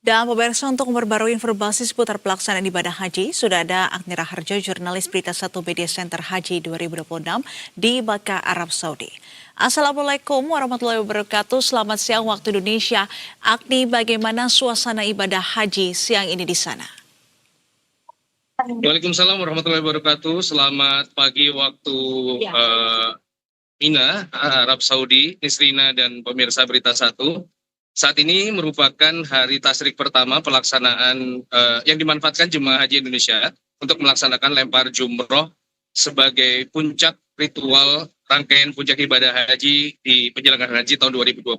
Dan pemirsa, untuk memperbarui informasi seputar pelaksanaan ibadah haji, sudah ada Agni Raharjo, jurnalis Berita 1 Media Center Haji 2026 di Makkah, Arab Saudi. Assalamualaikum warahmatullahi wabarakatuh, selamat siang waktu Indonesia. Agni, bagaimana suasana ibadah haji siang ini di sana? Waalaikumsalam warahmatullahi wabarakatuh, selamat pagi waktu Mina, Arab Saudi, Nisrina dan pemirsa Berita 1. Saat ini merupakan hari tasyrik pertama pelaksanaan yang dimanfaatkan jemaah haji Indonesia untuk melaksanakan lempar jumroh sebagai puncak ritual rangkaian puncak ibadah haji di penyelenggaraan haji tahun 2026.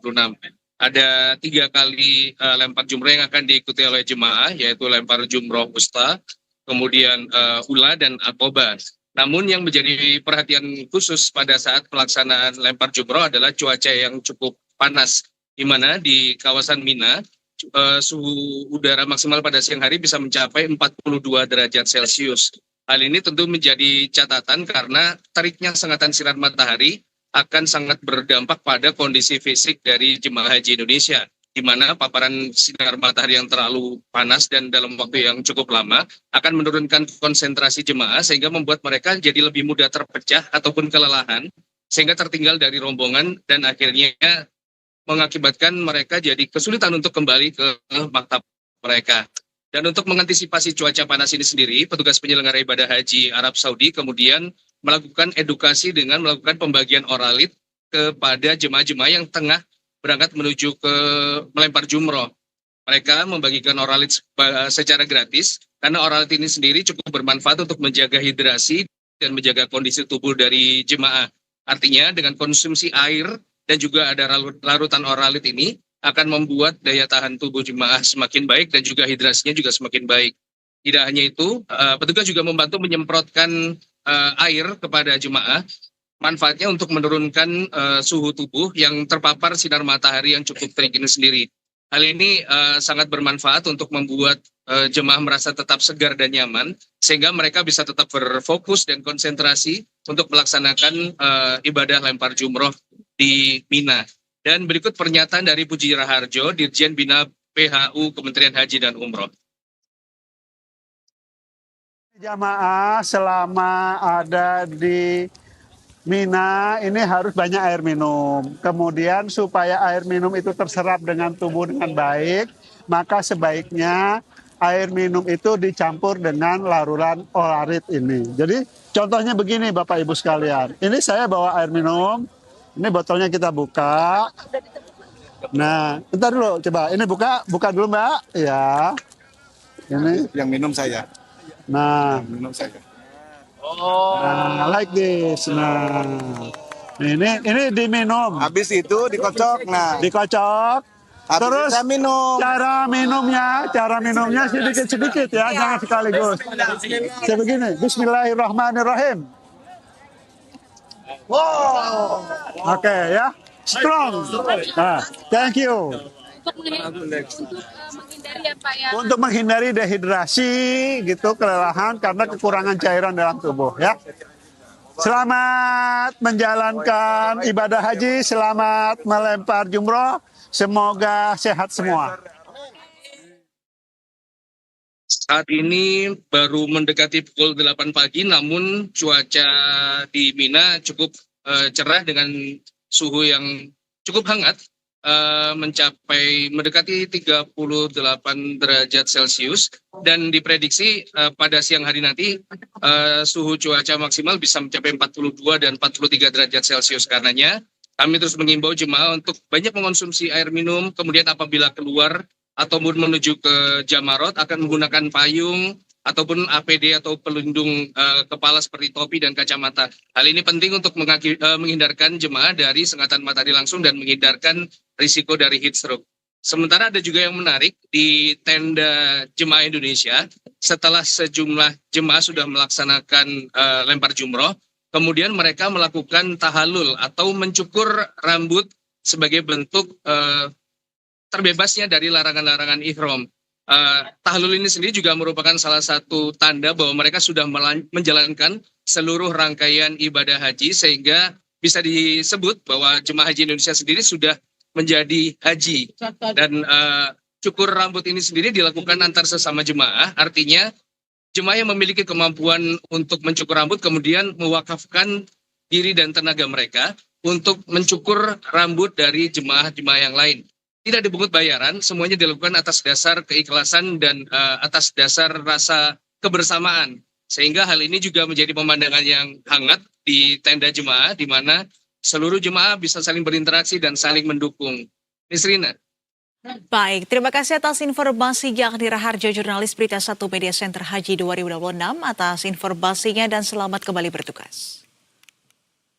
Ada 3 kali lempar jumroh yang akan diikuti oleh jemaah, yaitu lempar jumroh wusta, kemudian ula dan aqobah. Namun yang menjadi perhatian khusus pada saat pelaksanaan lempar jumroh adalah cuaca yang cukup panas, di mana di kawasan Mina suhu udara maksimal pada siang hari bisa mencapai 42 derajat Celcius. Hal ini tentu menjadi catatan karena teriknya sengatan sinar matahari akan sangat berdampak pada kondisi fisik dari jemaah haji Indonesia, di mana paparan sinar matahari yang terlalu panas dan dalam waktu yang cukup lama akan menurunkan konsentrasi jemaah sehingga membuat mereka jadi lebih mudah terpecah ataupun kelelahan sehingga tertinggal dari rombongan dan akhirnya mengakibatkan mereka jadi kesulitan untuk kembali ke maktab mereka. Dan untuk mengantisipasi cuaca panas ini sendiri, petugas penyelenggara ibadah haji Arab Saudi kemudian melakukan edukasi dengan melakukan pembagian oralit kepada jemaah-jemaah yang tengah berangkat menuju ke melempar jumroh. Mereka membagikan oralit secara gratis karena oralit ini sendiri cukup bermanfaat untuk menjaga hidrasi dan menjaga kondisi tubuh dari jemaah. Artinya dengan konsumsi air dan juga ada larutan oralit ini akan membuat daya tahan tubuh jemaah semakin baik dan juga hidrasinya juga semakin baik. Tidak hanya itu, petugas juga membantu menyemprotkan air kepada jemaah. Manfaatnya untuk menurunkan suhu tubuh yang terpapar sinar matahari yang cukup terik ini sendiri. Hal ini sangat bermanfaat untuk membuat jemaah merasa tetap segar dan nyaman, sehingga mereka bisa tetap berfokus dan konsentrasi untuk melaksanakan ibadah lempar jumroh di Mina. Dan berikut pernyataan dari Puji Raharjo, Dirjen Bina PHU Kementerian Haji dan Umroh. Jamaah selama ada di Mina ini harus banyak air minum. Kemudian supaya air minum itu terserap dengan tubuh dengan baik, maka sebaiknya air minum itu dicampur dengan larutan oralit ini. Jadi contohnya begini Bapak Ibu sekalian. Ini saya bawa air minum. Ini botolnya kita buka. Nah, bentar dulu coba. Ini buka dulu Mbak. Ya. Ini yang minum saya. Nah, Yang minum saya. nah, like this. Nah, ini diminum. Habis itu dikocok. Nah, Dikocok. habis Terus kita minum. cara minumnya sedikit-sedikit ya, jangan sekaligus. Sebegini, Bismillahirrahmanirrahim. Wow. Oke ya, strong. Nah, thank you. Menghindari ya Pak ya. Untuk menghindari dehidrasi gitu, kelelahan karena kekurangan cairan dalam tubuh ya. Selamat menjalankan ibadah haji, selamat melempar jumroh, semoga sehat semua. Saat ini baru mendekati pukul 8 pagi, namun cuaca di Mina cukup cerah dengan suhu yang cukup hangat, mencapai mendekati 38 derajat Celcius, dan diprediksi pada siang hari nanti suhu cuaca maksimal bisa mencapai 42 dan 43 derajat Celcius. Karenanya kami terus mengimbau jemaah untuk banyak mengonsumsi air minum, kemudian apabila keluar ataupun menuju ke Jamarot akan menggunakan payung ataupun APD atau pelindung kepala seperti topi dan kacamata. Hal ini penting untuk menghindarkan jemaah dari sengatan matahari langsung dan menghindarkan risiko dari heat stroke. Sementara ada juga yang menarik di tenda jemaah Indonesia, setelah sejumlah jemaah sudah melaksanakan lempar jumroh, kemudian mereka melakukan tahalul atau mencukur rambut sebagai bentuk terbebasnya dari larangan-larangan ihram. Tahlul ini sendiri juga merupakan salah satu tanda bahwa mereka sudah menjalankan seluruh rangkaian ibadah haji, sehingga bisa disebut bahwa jemaah haji Indonesia sendiri sudah menjadi haji. Dan cukur rambut ini sendiri dilakukan antar sesama jemaah, artinya jemaah yang memiliki kemampuan untuk mencukur rambut kemudian mewakafkan diri dan tenaga mereka untuk mencukur rambut dari jemaah-jemaah yang lain. Tidak dipungut bayaran, semuanya dilakukan atas dasar keikhlasan dan atas dasar rasa kebersamaan. Sehingga hal ini juga menjadi pemandangan yang hangat di tenda jemaah, di mana seluruh jemaah bisa saling berinteraksi dan saling mendukung. Nisrina. Baik, terima kasih atas informasinya Agni Raharjo, jurnalis Berita 1 Media Center Haji 2026, atas informasinya dan selamat kembali bertugas.